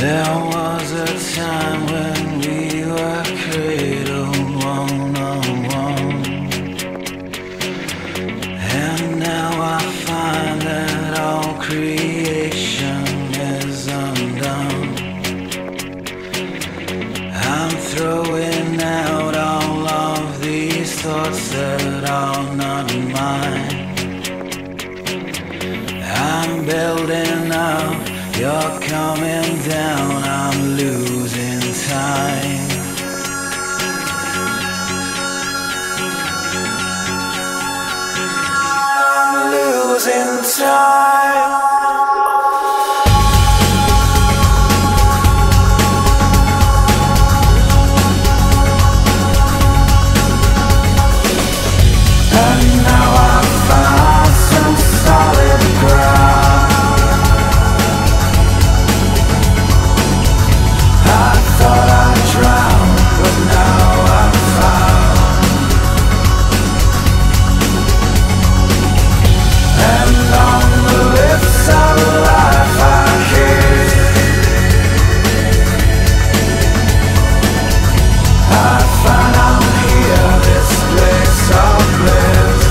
There was a time when we were cradled one-on-one, and now I find that all creation is undone. I'm throwing out all of these thoughts that are not mine. I'm building up, you're coming down, I'm losing time. I'm losing time. And now I found some solid ground. I thought I'd drown, but now I'm found. And on the lips of life I kiss, I find I'm here, this place of bliss.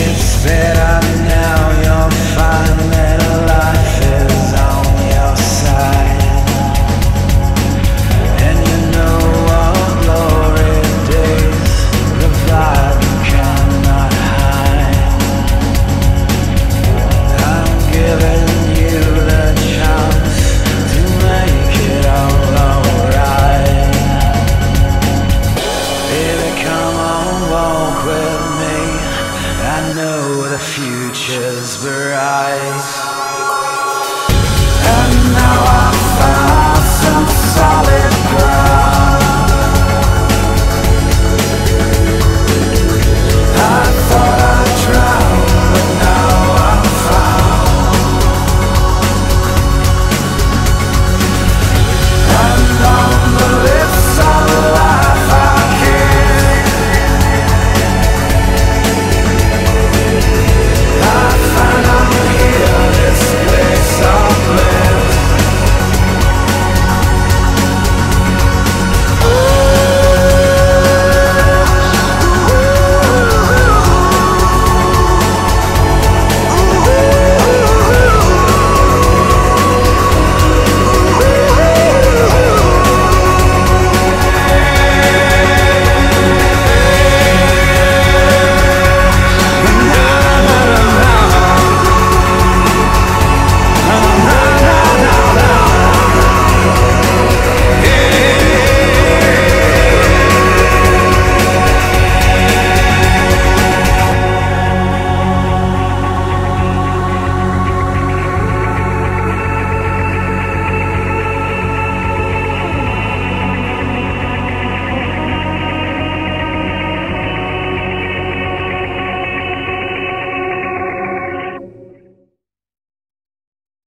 It's better now, you'll find that life is on your side. And you know what glory days the vibe cannot hide. I'm giving you the chance to make it all alright. Baby, come on, walk with me, I know the future's bright.